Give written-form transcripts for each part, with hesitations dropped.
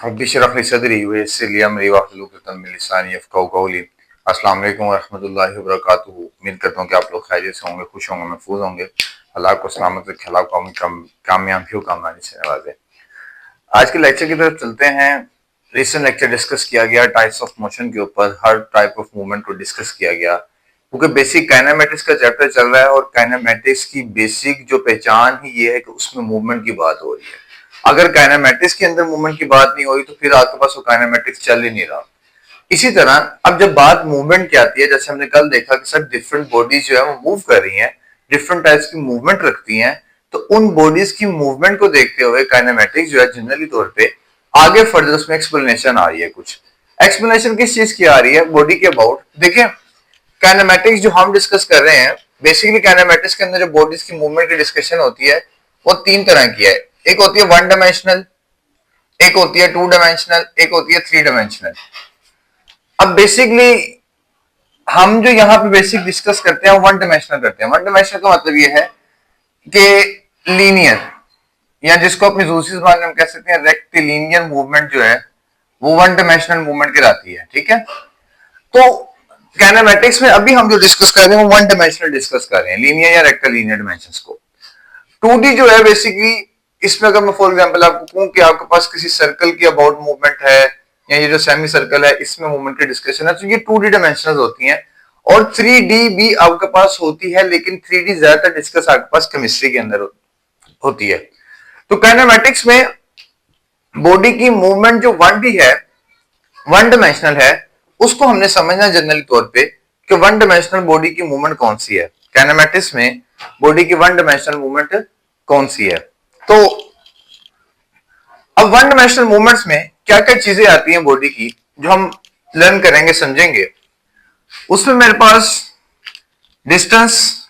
रब्बी इश्रह ली सदरी वयस्सिर ली अमरी वाहलुल उक़दतम मिन लिसानी यफ़क़हू क़ौली। अस्सलाम वालेकुम व रहमतुल्लाहि व बरकातुहू। उम्मीद करता हूँ कि आप लोग खैरियत से होंगे, खुश होंगे, महफूज होंगे। अल्लाह को सलामत रखे, अल्लाह को कामयाबी कामयाबी से नवाजे। आज के लेक्चर की तरफ चलते हैं। रिसेंट लेक्चर डिस्कस किया गया टाइप्स ऑफ मोशन के ऊपर, हर टाइप ऑफ मूवमेंट को डिस्कस किया गया क्योंकि बेसिक काइनेमेटिक्स का चैप्टर चल रहा है और काइनेमेटिक्स की बेसिक जो पहचान ही ये है कि उसमें मूवमेंट की बात हो रही है। अगर काइनेमेटिक्स के अंदर मूवमेंट की बात नहीं हुई तो फिर आपके पास वो काइनेमेटिक्स चल ही नहीं रहा। इसी तरह अब जब बात मूवमेंट की आती है, जैसे हमने कल देखा कि सर डिफरेंट बॉडीज जो है वो मूव कर रही हैं, डिफरेंट टाइप्स की मूवमेंट रखती हैं, तो उन बॉडीज की मूवमेंट को देखते हुए काइनेमेटिक्स जो है जनरली तौर पे आगे फर्दर उसमें एक्सप्लेनेशन आ रही है। कुछ एक्सप्लेनेशन किस चीज की आ रही है? बॉडी के अबाउट। देखिए काइनेमेटिक्स जो हम डिस्कस कर रहे हैं, बेसिकली काइनेमेटिक्स के अंदर जो बॉडीज की मूवमेंट की डिस्कशन होती है वो तीन तरह की है। एक होती है वन डायमेंशनल, एक होती है टू डायमेंशनल, एक होती है थ्री डायमेंशनल। अब बेसिकली हम जो यहाँ पे बेसिक डिस्कस करते हैं वन डायमेंशनल करते हैं। वन डायमेंशनल का मतलब ये है कि लीनियर, या जिसको अपनी दूसरी जुबान में हम कह सकते हैं रेक्टिलिनियर मूवमेंट जो है वो वन डायमेंशनल मूवमेंट कहलाती है। ठीक है, तो काइनेमेटिक्स में अभी हम जो डिस्कस कर रहे हैं वो वन डायमेंशनल डिस्कस कर रहे हैं, लीनियर या रेक्टिलिनियर डायमेंशंस को। 2D जो है बेसिकली इसमें अगर मैं फॉर एग्जांपल आपको कहूं कि आपके पास किसी सर्कल की अबाउट मूवमेंट है या ये जो सेमी सर्कल है इसमें मूवमेंट की डिस्कशन है, तो ये 2D डायमेंशनल होती हैं। और 3D भी आपके पास होती है, लेकिन 3D ज्यादातर डिस्कस आपके पास केमिस्ट्री के अंदर होती है। तो काइनेमेटिक्स में बॉडी की मूवमेंट जो 1D है, वन डायमेंशनल है, उसको हमने समझना जनरली तौर पे कि वन डायमेंशनल बॉडी की मूवमेंट कौन सी है। काइनेमेटिक्स में बॉडी की वन डायमेंशनल मूवमेंट कौन सी है। तो अब वन डायमेंशनल मूवमेंट्स में क्या क्या चीजें आती हैं बॉडी की जो हम लर्न करेंगे, समझेंगे। उसमें मेरे पास डिस्टेंस,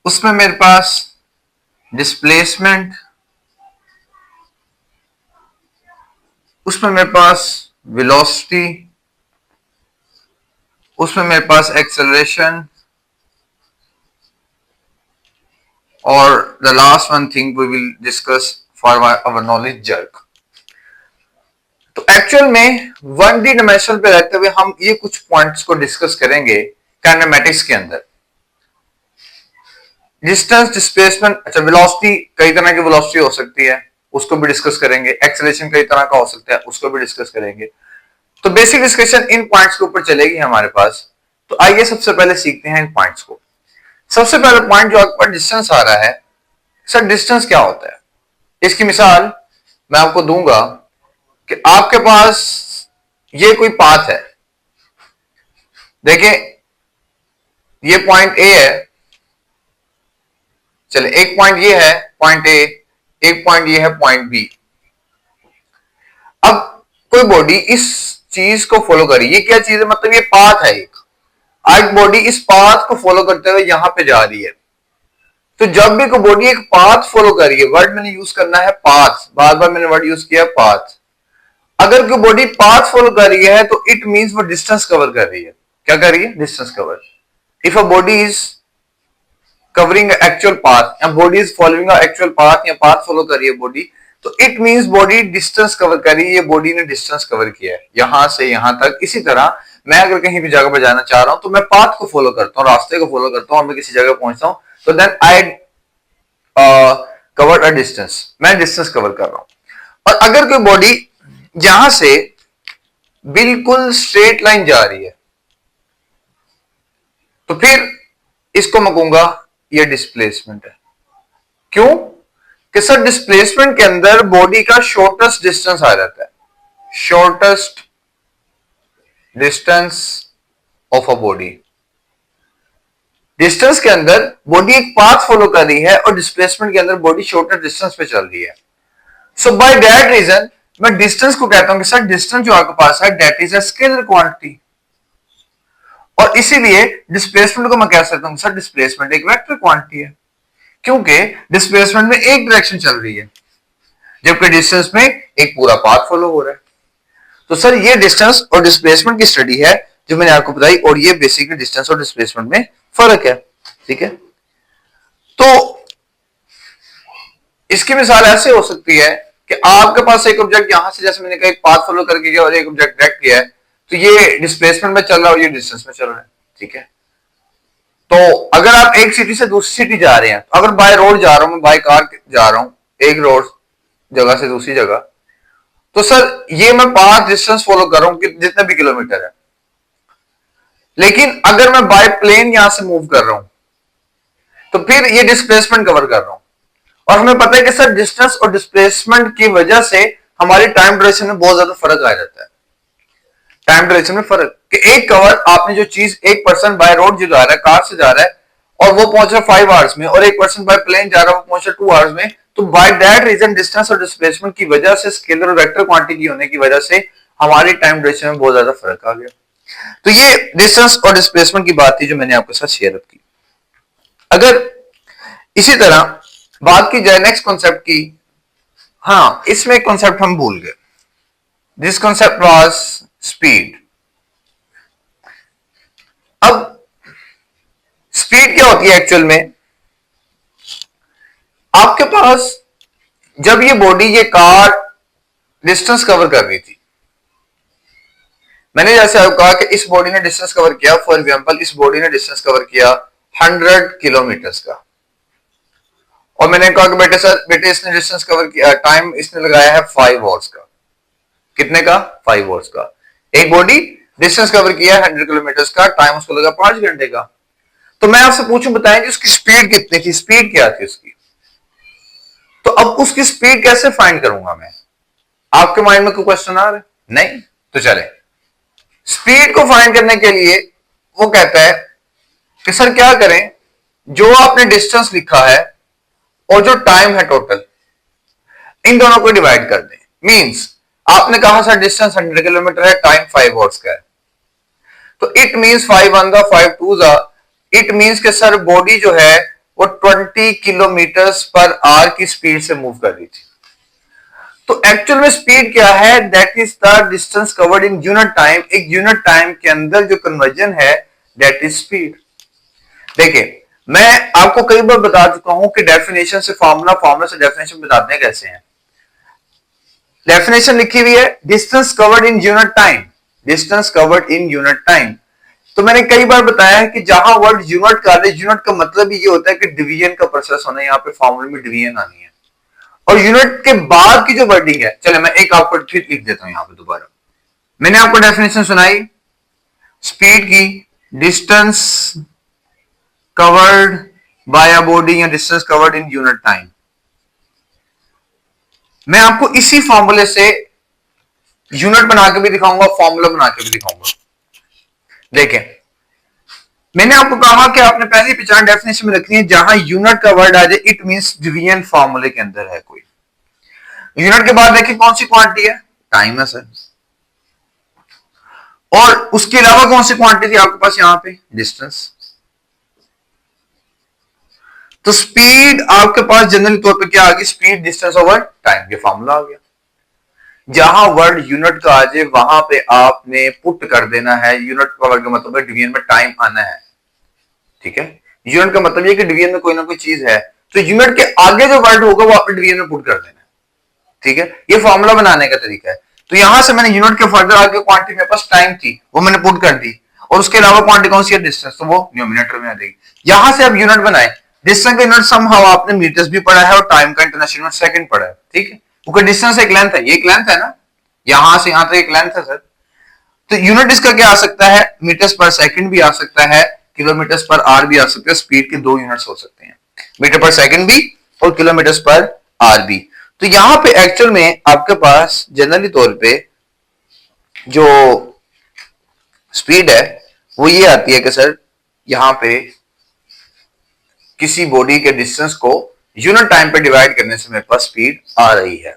उसमें मेरे पास डिस्प्लेसमेंट, उसमें मेरे पास वेलोसिटी, उसमें मेरे पास एक्सेलरेशन, और the last one thing we will discuss for our knowledge jerk. तो एक्चुअल में 1D डायमेंशन पे रहते हुए हम ये कुछ पॉइंट्स को डिस्कस करेंगे काइनेमेटिक्स के अंदर। डिस्टेंस, डिस्प्लेसमेंट, अच्छा वेलोसिटी, कई तरह की वेलोसिटी हो सकती है, उसको भी डिस्कस करेंगे। एक्सेलरेशन कई तरह का हो सकता है, उसको भी डिस्कस करेंगे। तो बेसिक डिस्कशन इन पॉइंट्स के ऊपर चलेगी हमारे पास। तो आइए सबसे पहले सीखते हैं इन पॉइंट्स को। सबसे पहले पॉइंट जो आपके पास डिस्टेंस आ रहा है, सर डिस्टेंस क्या होता है? इसकी मिसाल मैं आपको दूंगा कि आपके पास ये कोई पाथ है, देखिए ये पॉइंट ए है, चले एक पॉइंट ये है पॉइंट ए, एक पॉइंट ये है पॉइंट बी। अब कोई बॉडी इस चीज को फॉलो करी, ये क्या चीज है? मतलब ये पाथ है एक। आज बॉडी इस पाथ को फॉलो करते हुए यहां पे जा रही है। तो जब भी कोई बॉडी एक पाथ फॉलो कर रही है, वर्ड मैंने यूज करना है पाथ, बार बार मैंने वर्ड यूज किया पाथ। अगर कोई बॉडी पाथ फॉलो कर रही है तो इट मींस वो डिस्टेंस कवर कर रही है। क्या कर रही है? Distance cover. If a body is covering actual path या body is following actual path या पाथ फॉलो कर रही है बॉडी, तो it means body distance cover कर रही है। ये बॉडी ने डिस्टेंस कवर किया है यहां से यहां तक। इसी तरह मैं अगर कहीं भी जगह पर जाना चाह रहा हूं तो मैं पाथ को फॉलो करता हूं, रास्ते को फॉलो करता हूं और मैं किसी जगह पहुंचता हूं, तो then I cover a distance, मैं डिस्टेंस कवर कर रहा हूं। और अगर कोई बॉडी यहां से बिल्कुल स्ट्रेट लाइन जा रही है तो फिर इसको मैं कहूंगा ये डिस्प्लेसमेंट है। क्यों? कि सर डिस्प्लेसमेंट के अंदर बॉडी का शॉर्टेस्ट डिस्टेंस आ जाता है, shortest distance of a body. Distance के अंदर बॉडी एक पाथ फॉलो कर रही है और डिस्प्लेसमेंट के अंदर बॉडी शॉर्टेस्ट डिस्टेंस पे चल रही है। सो बाय दैट रीजन मैं डिस्टेंस को कहता हूं कि सर डिस्टेंस जो आपके पास है that is a scalar quantity, और इसीलिए डिस्प्लेसमेंट को मैं कह सकता हूं सर डिस्प्लेसमेंट एक वेक्टर क्वांटिटी है, क्योंकि डिस्प्लेसमेंट में एक डायरेक्शन चल रही है जबकि डिस्टेंस में एक पूरा पाथ फॉलो हो रहा है। तो सर ये डिस्टेंस और डिस्प्लेसमेंट की स्टडी है जो मैंने आपको बताई, और ये बेसिकली डिस्टेंस और डिस्प्लेसमेंट में फर्क है। ठीक है, तो इसकी मिसाल ऐसे हो सकती है कि आपके पास एक ऑब्जेक्ट यहां से, जैसे मैंने कहा, एक पाथ फॉलो करके गया और एक ऑब्जेक्ट डायरेक्ट किया है, तो ये डिस्प्लेसमेंट में चल रहा है और ये डिस्टेंस में चल रहा है, ठीक है। तो अगर आप एक सिटी से दूसरी सिटी जा रहे हैं, तो अगर बाय रोड जा रहा हूं, मैं बाय कार जा रहा हूं एक रोड जगह से दूसरी जगह, तो सर ये मैं पाथ डिस्टेंस फॉलो कर रहा हूं कि जितने भी किलोमीटर है। लेकिन अगर मैं बाय प्लेन यहां से मूव कर रहा हूं, तो फिर ये डिस्प्लेसमेंट कवर कर रहा हूं। और हमें पता है कि सर डिस्टेंस और डिस्प्लेसमेंट की वजह से हमारी टाइम ड्यूरेशन में बहुत ज्यादा फर्क आ जाता है। टाइम ड्यूरेशन में फर्क कि एक कवर आपने जो चीज, एक पर्सन बाय रोड जो जा रहा है, कार से जा रहा है, और वो पहुंच रहा है 5 आवर्स में, और एक पर्सन बाय प्लेन जा रहा है, वो पहुंच रहा है 2 आवर्स में, तो बाय दैट रीजन डिस्टेंस और डिस्प्लेसमेंट की वजह से, स्केलर और वेक्टर क्वांटिटी होने की वजह से हमारी टाइम ड्यूरेशन में बहुत ज्यादा फर्क आ गया। तो ये डिस्टेंस और डिस्प्लेसमेंट की बात थी जो मैंने आपके साथ शेयर की। अगर इसी तरह बात की जाए नेक्स्ट कॉन्सेप्ट की, हाँ इसमें एक कॉन्सेप्ट हम भूल गए। This concept was speed. अब स्पीड क्या होती है एक्चुअल में? आपके पास जब ये बॉडी, ये कार डिस्टेंस कवर कर रही थी, मैंने जैसे आपको कहा कि इस बॉडी ने डिस्टेंस कवर किया, फॉर एग्जांपल इस बॉडी ने डिस्टेंस कवर किया 100 किलोमीटर का, और मैंने कहा कि बेटे सर, बेटे इसने डिस्टेंस कवर किया, टाइम इसने लगाया है 5 आवर्स का। कितने का? 5 आवर्स का। एक बॉडी डिस्टेंस कवर किया है 100 किलोमीटर का, टाइम उसको लगा 5 घंटे का। तो मैं आपसे पूछूं, बताएं कि उसकी स्पीड कितनी थी, स्पीड क्या थी उसकी? तो अब उसकी स्पीड कैसे फाइंड करूंगा मैं? आपके माइंड में कोई क्वेश्चन आ रहा है? नहीं? तो चले, स्पीड को फाइंड करने के लिए वो कहता है कि सर क्या करें, जो आपने डिस्टेंस लिखा है और जो टाइम है टोटल, इन दोनों को डिवाइड कर दें। मींस आपने कहा सर डिस्टेंस 100 किलोमीटर है, टाइम 5 आवर्स का है, तो इट मींस 5 1 जा 5 2 जा, इट मींस कि सर बॉडी जो है वो 20 किलोमीटर पर आवर की स्पीड से मूव कर रही थी। तो एक्चुअल में स्पीड क्या है? That is the distance covered in unit time. एक यूनिट टाइम के अंदर जो कन्वर्जन है, दैट इज स्पीड। देखिए, मैं आपको कई बार बता चुका हूं कि डेफिनेशन से फॉर्मूला, फॉर्मूला से डेफिनेशन बताते हैं कैसे हैं। डेफिनेशन लिखी हुई है, distance covered in unit time, distance covered in unit time. तो मैंने कई बार बताया है कि जहां वर्ड यूनिट का, यूनिट का मतलब ये होता है कि डिवीजन का प्रोसेस होना है, यहाँ पे फॉर्मूले में डिवीजन आनी है। और यूनिट के बाद की जो वर्डिंग है, चले मैं एक आपको फिर लिख देता हूं यहां पे दोबारा। मैंने आपको डेफिनेशन सुनाई स्पीड की, distance covered by a body या distance covered in unit time. मैं आपको इसी फॉर्मूले से यूनिट बना के भी दिखाऊंगा, फॉर्मूला बना के भी दिखाऊंगा। देखें, मैंने आपको कहा कि आपने पहली पहचान डेफिनेशन में रखनी है, जहां यूनिट का वर्ड आ जाए इट मींस डिवीजन फॉर्मूले के अंदर है कोई। यूनिट के बाद देखिए कौन सी क्वांटिटी है? टाइम है सर। और उसके अलावा कौन सी क्वांटिटी थी आपके पास यहां पे? डिस्टेंस। तो स्पीड आपके पास जनरल तौर पे क्या आ गई? स्पीड डिस्टेंस ओवर टाइम, ये फॉर्मूला आ गया। जहां वर्ड यूनिट का आ जाए वहां पे आपने पुट कर देना है, यूनिट का वर्ड का मतलब है डिवीजन में टाइम आना है, ठीक है। यूनिट का मतलब ये कि डिवीजन में कोई ना कोई चीज है, तो यूनिट के आगे जो वर्ड होगा वो आपने डिवीजन में पुट कर देना है, ठीक है। ये फॉर्मूला बनाने का तरीका है। तो यहां से मैंने यूनिट के फर्दर आगे क्वांटिटी मेरे पास टाइम थी, वो मैंने पुट कर दी, और उसके अलावा क्वांटिटी कौन सी है? डिस्टेंस, तो वो न्यूमिनेटर में आ जाएगी। यहां से अब यूनिट बनाए, डिस्टेंस का यूनिट समहाउ आपने मीटर्स भी पढ़ा है और टाइम का इंटरनेशनल यूनिट सेकंड पढ़ा है, ठीक है। क्योंकि डिस्टेंस एक लेंथ है, ये एक लेंथ है ना, यहां से यहां तक एक लेंथ है सर। तो यूनिट इसका क्या आ सकता है? मीटर्स पर सेकंड भी आ सकता है, किलोमीटर्स पर आवर भी आ सकता है। स्पीड के दो यूनिट्स हो सकते हैं, मीटर पर सेकंड भी और किलोमीटर्स पर आवर भी। तो यहां पे एक्चुअल में आपके पास जनरली तौर पे जो स्पीड है वो ये आती है कि सर यहां पे किसी बॉडी के डिस्टेंस को यूनिट टाइम पे डिवाइड करने से मेरे पास स्पीड आ रही है।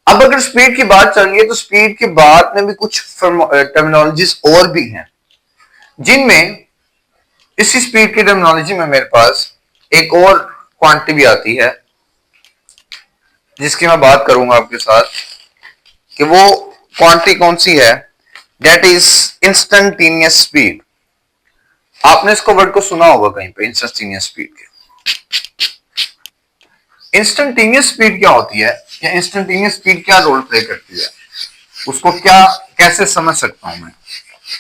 अब अगर स्पीड की बात चल रही है, तो स्पीड के बाद में भी कुछ टर्मिनोलॉजीज और भी हैं, जिनमें इसी स्पीड की टर्मिनोलॉजी में मेरे पास एक और क्वांटिटी भी आती है, जिसकी मैं बात करूंगा आपके साथ कि वो क्वांटिटी कौन सी है। That is instantaneous speed. आपने इसको वर्ड को सुना होगा कहीं पे, इंस्टेंटेनियस स्पीड के। इंस्टेंटेनियस स्पीड क्या होती है? या इंस्टेंटेनियस स्पीड क्या रोल प्ले करती है, उसको क्या कैसे समझ सकता हूं मैं।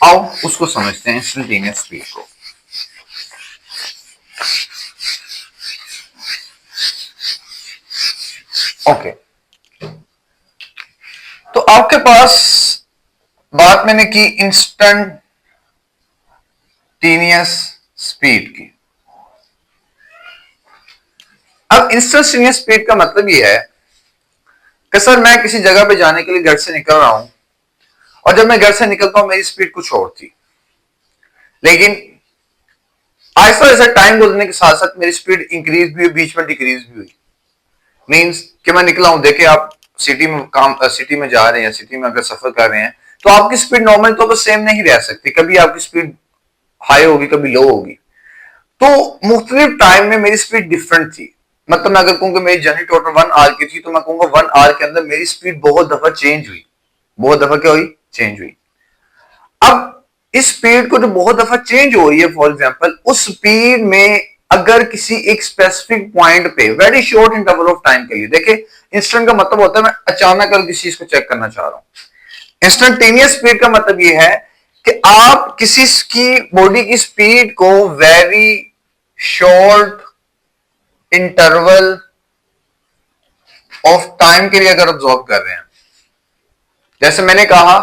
आओ उसको समझते हैं, इंस्टेंटेनियस स्पीड को। ओके, तो आपके पास बात मैंने की इंस्टेंटेनियस स्पीड की। अब इंस्टेंटेनियस स्पीड का मतलब यह है कि सर मैं किसी जगह पे जाने के लिए घर से निकल रहा हूं, और जब मैं घर से निकलता हूं मेरी स्पीड कुछ और थी, लेकिन आहिस्ता आहिस्ता टाइम गुजरने के साथ साथ मेरी स्पीड इंक्रीज भी हुई, बीच में डिक्रीज भी हुई। मींस कि मैं निकला हूं, देखिए आप सिटी में जा रहे हैं, सिटी में अगर सफर कर रहे हैं तो आपकी स्पीड नॉर्मल तो बस सेम नहीं रह सकती, कभी आपकी स्पीड हाई होगी कभी लो होगी। तो मुख्तलिफ टाइम में मेरी स्पीड डिफरेंट थी। मतलब मैं अगर कहूँ मेरी जर्नी टोटल 1 आवर की थी, तो मैं कहूंगा 1 आवर के अंदर मेरी स्पीड बहुत दफा चेंज हुई, बहुत दफा क्या हुई, चेंज हुई। अब इस स्पीड को जो बहुत दफा चेंज हो रही है, फॉर एग्जांपल उस स्पीड में अगर किसी एक स्पेसिफिक पॉइंट पे very short interval of time के लिए, देखिए इंस्टेंट का मतलब होता है मैं अचानक अगर किसी चीज को चेक करना चाह रहा हूं। इंस्टेंटेनियस स्पीड का मतलब यह है कि आप किसी की बॉडी की स्पीड को very short interval of time के लिए अगर ऑब्जर्व कर रहे हैं। जैसे मैंने कहा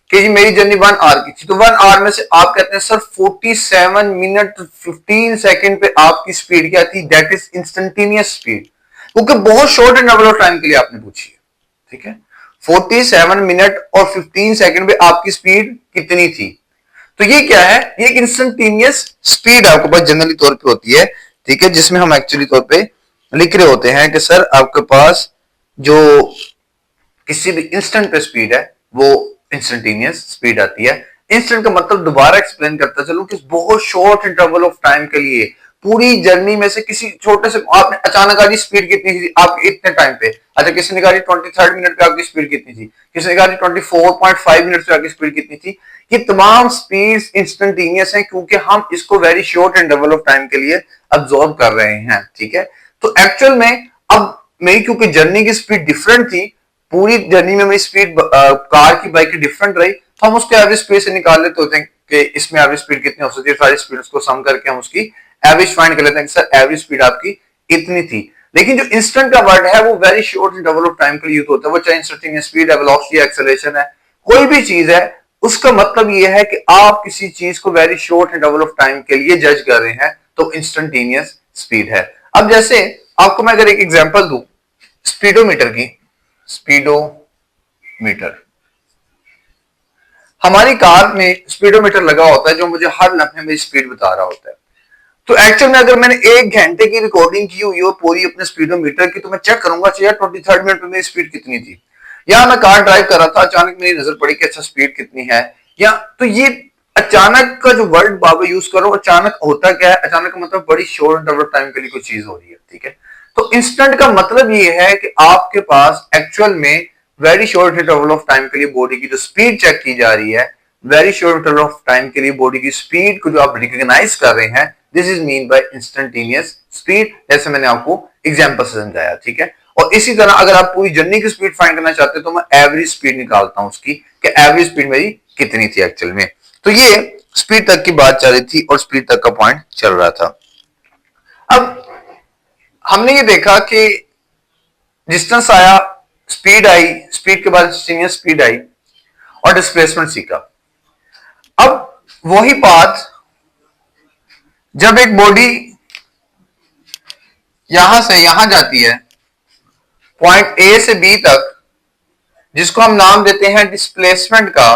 कि जी मेरी जर्नी 1 आवर की थी, तो 1 आवर में से आप कहते हैं सर 47 मिनट 15 सेकंड पे आपकी स्पीड क्या थी, दैट इज इंस्टेंटेनियस स्पीड, क्योंकि बहुत शॉर्ट इंटरवल ऑफ टाइम के लिए आपने पूछी है। ठीक है, 47 मिनट और 15 सेकंड पे आपकी स्पीड कितनी थी, तो ये क्या है, ये एक इंस्टेंटेनियस स्पीड आपके पास जनरली तौर पे होती है। ठीक है, जिसमें हम एक्चुअली तौर पे लिख रहे होते हैं कि सर आपके पास जो किसी भी इंस्टेंट पे स्पीड है वो इंस्टेंटेनियस स्पीड आती है। इंस्टेंट का मतलब दोबारा एक्सप्लेन करता चलूं कि बहुत शॉर्ट इंटरवल ऑफ टाइम के लिए पूरी जर्नी में से किसी छोटे से आपने अचानक आज स्पीड कितनी थी आपकी इतने टाइम पे, अच्छा किसी ने कहा 23 मिनट पे आपकी स्पीड कितनी थी, किसी ने कहा 24.5 मिनट पे आपकी स्पीड कितनी थी। ये तमाम स्पीड्स इंस्टेंटेनियस हैं क्योंकि हम इसको very short interval of time के लिए अब्सॉर्ब कर रहे हैं। ठीक है, तो एक्चुअल में अब मेरी क्योंकि जर्नी की स्पीड डिफरेंट थी, पूरी जर्नी में मेरी स्पीड कार की बाइक की डिफरेंट रही, तो हम उसके एवरेज स्पीड से निकाल लेते होते हैं कि इसमें एवरेज स्पीड कितनी हो सकती है, सारी स्पीड को सम करके हम उसकी एवरेज फाइंड कर लेते हैं कि सर एवरेज स्पीड आपकी इतनी थी। लेकिन जो इंस्टेंट का वर्ड है वो very short interval of time के लिए यूज होता है, वो चाहे इंस्टेंटेनियस स्पीड है, वेलोसिटी, एक्सेलरेशन है, कोई भी चीज है, उसका मतलब ये है कि आप किसी चीज को very short interval of time के लिए जज कर रहे हैं, तो इंस्टेंटेनियस स्पीड है। अब जैसे आपको मैं अगर एक एग्जांपल दूं स्पीडोमीटर की, स्पीडोमीटर, हमारी कार में स्पीडोमीटर लगा होता है जो मुझे हर लम्हे मेरी स्पीड बता रहा होता है। तो एक्चुअल में अगर मैंने 1 घंटे की रिकॉर्डिंग की हुई हो पूरी अपने स्पीडोमीटर की, तो मैं चेक करूंगा यार 23 मिनट में मेरी स्पीड कितनी थी, या मैं कार ड्राइव कर रहा था अचानक मेरी नजर पड़ी कि अच्छा स्पीड कितनी है, या तो ये अचानक का जो वर्ड बाबा यूज करो, अचानक होता क्या है, अचानक का मतलब बड़ी शॉर्ट इंटरवल टाइम के लिए कोई चीज हो रही है। ठीक है, तो इंस्टेंट का मतलब ये है कि आपके पास एक्चुअल में very short interval of time के लिए बॉडी की जो स्पीड चेक की जा रही है, very short interval of time के लिए बॉडी की स्पीड को जो आप रिकॉग्नाइज कर रहे हैं, this is mean by instantaneous speed, जैसे मैंने आपको एग्जांपल से समझाया। ठीक है, और इसी तरह अगर आप पूरी जर्नी की स्पीड फाइंड करना चाहते हैं तो मैं एवरेज स्पीड निकालता हूं उसकी कि एवरेज स्पीड मेरी कितनी थी एक्चुअल में। तो ये स्पीड तक की बात चल रही थी और स्पीड तक का पॉइंट चल रहा था। अब हमने ये देखा कि डिस्टेंस आया, स्पीड आई, स्पीड के बाद इंस्टेंटेनियस स्पीड आई और डिस्प्लेसमेंट सीखा। अब वही बात जब एक बॉडी यहां से यहां जाती है पॉइंट ए से बी तक, जिसको हम नाम देते हैं डिस्प्लेसमेंट का,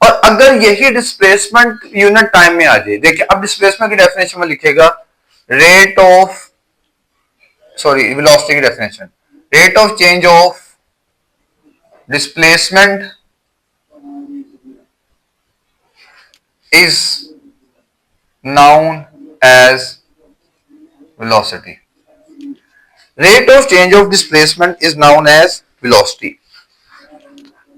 और अगर यही डिस्प्लेसमेंट यूनिट टाइम में आ जाए, देखिए अब डिस्प्लेसमेंट की डेफिनेशन में लिखेगा रेट ऑफ वेलोसिटी की definition, rate of change of displacement is known as velocity, rate of change of displacement is known as velocity.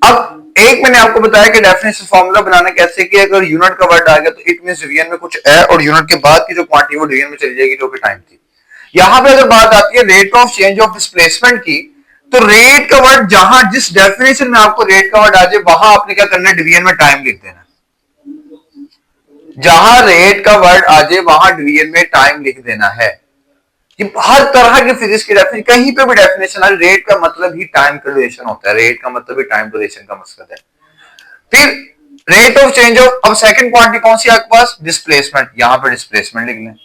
अब एक मैंने आपको बताया कि डेफिनेशन फॉर्मूला बनाना कैसे कि अगर यूनिट का वर्ड आ गया तो इट मींस डिवीजन में कुछ है और यूनिट के बाद की जो क्वांटिटी वो डिवीजन में चली जाएगी जो कि टाइम थी। यहां पे अगर बात आती है rate of change of displacement की, तो रेट का वर्ड जहां जिस डेफिनेशन में आपको रेट का वर्ड आ जाए वहां आपने क्या करना है, डिवीजन में टाइम लिख देना। जहां रेट का वर्ड आ जाए वहां डिवीजन में टाइम लिख देना है। कि हर तरह की फिजिक्स की डेफिनेशन कहीं पे भी डेफिनेशन है, रेट का मतलब ही टाइम का ड्यूरेशन होता है, रेट का मतलब ही टाइम ड्यूरेशन का मकसद है। फिर रेट ऑफ चेंज ऑफ, अब सेकंड क्वांटिटी कौन सी आपके पास, डिस्प्लेसमेंट, यहां पे डिस्प्लेसमेंट लिख लें।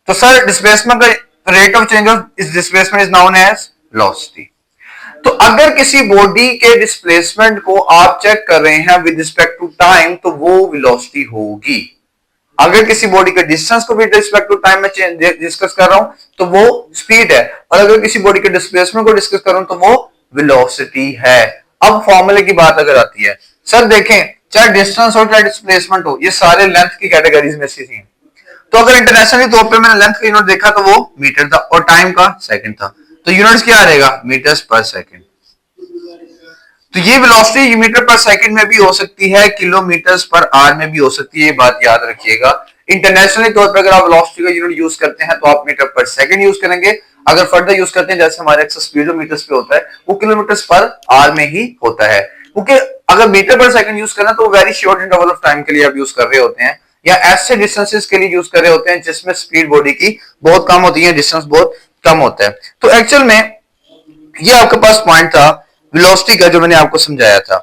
तो सर डिस्प्लेसमेंट का रेट ऑफ चेंज ऑफ इस displacement is known as velocity. तो अगर किसी बॉडी के डिस्प्लेसमेंट को आप चेक कर रहे हैं विद रिस्पेक्ट टू टाइम तो वो वेलोसिटी होगी। अगर किसी बॉडी के डिस्टेंस को भी रिस्पेक्ट टू टाइम में डिस्कस कर रहा हूं तो वो स्पीड है, और अगर किसी बॉडी के डिस्प्लेसमेंट को डिस्कस कर रहा हूं तो वो वेलोसिटी है। अब फॉर्मूले की बात अगर आती है, सर देखें चाहे डिस्टेंस हो चाहे डिस्प्लेसमेंट हो, ये सारे लेंथ की कैटेगरीज में से हैं। तो अगर इंटरनेशनली तौर पे मैंने लेंथ का यूनिट देखा तो वो मीटर था और टाइम का सेकंड था, तो यूनिट्स क्या रहेगा, मीटर्स पर सेकंड। तो ये वेलोसिटी मीटर पर सेकंड में भी हो सकती है, किलोमीटर्स पर आवर में भी हो सकती है, ये बात याद रखिएगा। इंटरनेशनली तौर पर अगर आप वेलोसिटी का यूनिट यूज करते हैं तो आप मीटर पर सेकंड यूज करेंगे। अगर फर्दर यूज करते हैं जैसे हमारे अक्सर स्पीडोमीटर्स पे होता है वो किलोमीटर्स पर आवर में ही होता है, क्योंकि अगर मीटर पर सेकंड यूज करना तो very short interval of time के लिए आप यूज कर रहे होते हैं, या ऐसे डिस्टेंसेस के लिए यूज कर रहे होते हैं जिसमें स्पीड बॉडी की बहुत कम होती है, डिस्टेंस बहुत कम होता है। तो एक्चुअल में ये आपके पास पॉइंट था वेलोसिटी का जो मैंने आपको समझाया था।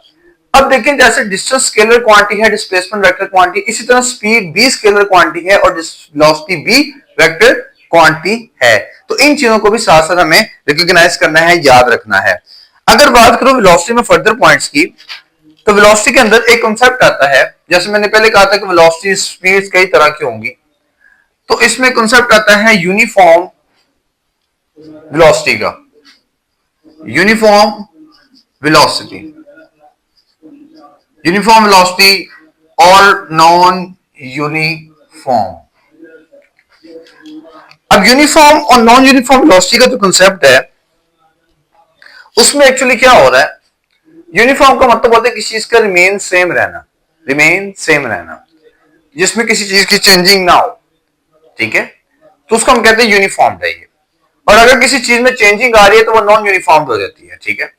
अब देखें जैसे डिस्टेंस स्केलर क्वांटिटी है, डिस्प्लेसमेंट वेक्टर क्वांटिटी, इसी तरह स्पीड भी स्केलर क्वांटिटी है और वेलोसिटी भी वेक्टर क्वांटिटी है। तो इन चीजों को भी साथ साथ हमें रिकॉग्नाइज करना है, याद रखना है। अगर बात करूं वेलोसिटी में फर्दर पॉइंट्स की, तो वेलोसिटी के अंदर एक कॉन्सेप्ट आता है, जैसे मैंने पहले कहा था कि वेलोसिटी स्पीड्स कई तरह की होंगी, तो इसमें कॉन्सेप्ट आता है यूनिफॉर्म वेलोसिटी का, यूनिफॉर्म वेलोसिटी, यूनिफॉर्म वेलोसिटी और नॉन यूनिफॉर्म। अब यूनिफॉर्म और नॉन यूनिफॉर्म वेलोसिटी का जो कंसेप्ट है उसमें एक्चुअली क्या हो रहा है, यूनिफॉर्म का मतलब होता है किसी चीज का रिमेन सेम रहना, रिमेन सेम रहना, जिसमें किसी चीज की चेंजिंग ना हो, ठीक है, तो उसको हम कहते हैं यूनिफॉर्म है ये। और अगर किसी चीज में चेंजिंग आ रही है तो वो नॉन यूनिफॉर्म हो जाती है, ठीक है।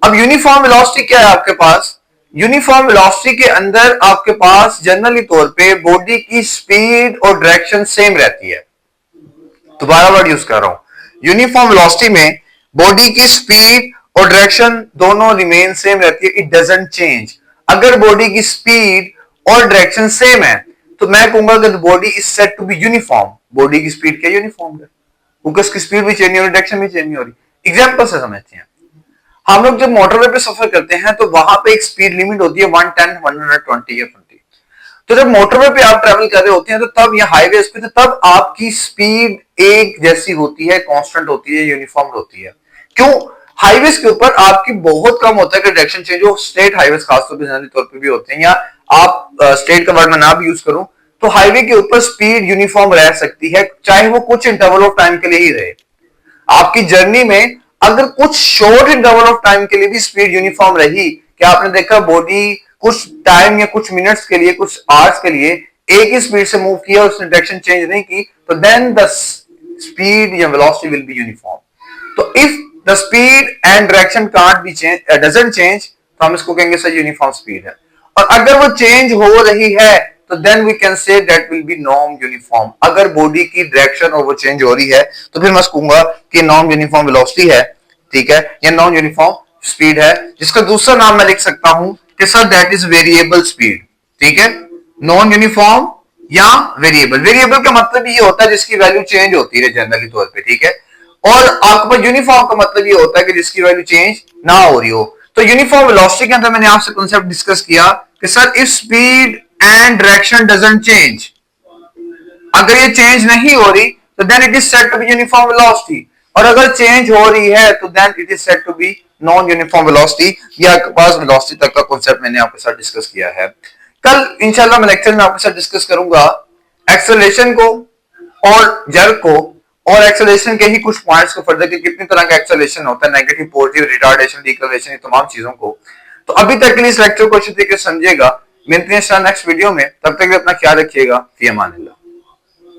अब यूनिफॉर्म वेलोसिटी क्या है आपके पास, यूनिफॉर्म वेलोसिटी के अंदर आपके पास जनरली तौर पे बॉडी की स्पीड और डायरेक्शन सेम रहती है। दोबारा वर्ड यूज कर रहा हूं, यूनिफॉर्म वेलोसिटी में बॉडी की स्पीड और डायरेक्शन दोनों रिमेन सेम रहती है, इट डजंट चेंज। अगर बॉडी की स्पीड और डायरेक्शन सेम है तो मैं कहूंगा कि body is said to be uniform. Body की स्पीड क्या यूनिफॉर्म है, क्योंकि उसकी स्पीड भी चेंज नहीं हो रही, डायरेक्शन भी चेंज नहीं हो रही। एग्जांपल से समझते हैं, हम लोग जब मोटरवे पे सफर करते हैं तो वहां पे एक स्पीड लिमिट होती है 110, 120 या 20। तो जब मोटरवे पे आप ट्रेवल कर रहे होते हैं तो तब या हाईवे पे तो तब आपकी स्पीड एक जैसी होती है, कांस्टेंट होती है, यूनिफॉर्म होती है। क्यों, हाईवेज के ऊपर आपकी बहुत कम होता है कि डायरेक्शन चेंज हो। स्टेट हाईवेज खासतौर पर जनरली तौर पे भी होते हैं, या आप स्टेट का वर्ड मैं ना भी यूज करूं तो हाईवे के ऊपर स्पीड यूनिफॉर्म रह सकती है, चाहे वो कुछ इंटरवल ऑफ टाइम के लिए ही रहे। आपकी जर्नी में अगर कुछ शॉर्ट इंटरवल ऑफ टाइम के लिए भी स्पीड यूनिफॉर्म रही, क्या आपने देखा बॉडी कुछ टाइम या कुछ मिनट्स के लिए, कुछ आवर्स के लिए एक ही स्पीड से मूव किया, उसने डायरेक्शन चेंज नहीं की, तो देन द स्पीड या वेलोसिटी विल बी यूनिफॉर्म। तो if the speed and direction can't be change, doesn't change, तो हम इसको कहेंगे सर यूनिफॉर्म स्पीड है। और अगर वो चेंज हो रही है तो then we can say that will be non uniform. अगर बॉडी की डायरेक्शन और वो चेंज हो रही है तो फिर मैं कहूंगा कि नॉन यूनिफॉर्म वेलोसिटी है, ठीक है, या नॉन यूनिफॉर्म स्पीड है, जिसका दूसरा नाम मैं लिख सकता हूं कि sir that is variable speed, ठीक है। नॉन यूनिफॉर्म या वेरिएबल, वेरिएबल का मतलब ये होता है जिसकी वैल्यू चेंज होती है जनरली तौर पे, ठीक है। और आपके पास यूनिफॉर्म का मतलब ये होता है कि जिसकी वैल्यू चेंज ना हो रही हो। तो यूनिफॉर्म वेलोसिटी के अंदर मैंने आपसे कॉन्सेप्ट डिस्कस किया कि sir if speed and direction doesn't change, अगर ये चेंज नहीं हो रही तो then it is said to be uniform velocity, और अगर चेंज हो रही है तो then it is said to be non uniform velocity. या पास वेलोसिटी तक का कॉन्सेप्ट मैंने आपके साथ डिस्कस किया है। कल इंशाल्लाह मैं लेक्चर में आपके साथ डिस्कस करूंगा एक्सेलरेशन को और जर्क को, और एक्सेलरेशन के ही कुछ पॉइंट्स को फर्दर कि कितनी तरह का एक्सेलरेशन होता है, नेगेटिव, पॉजिटिव, रिटार्डेशन, डिक्लेरेशन, ये तमाम चीजों को। तो अभी तक के लिए इस लेक्चर को अच्छी तरीके से समझिएगा। मिलते हैं नेक्स्ट वीडियो में, तब तक अपना ख्याल रखिएगा। फी अमानिल्लाह।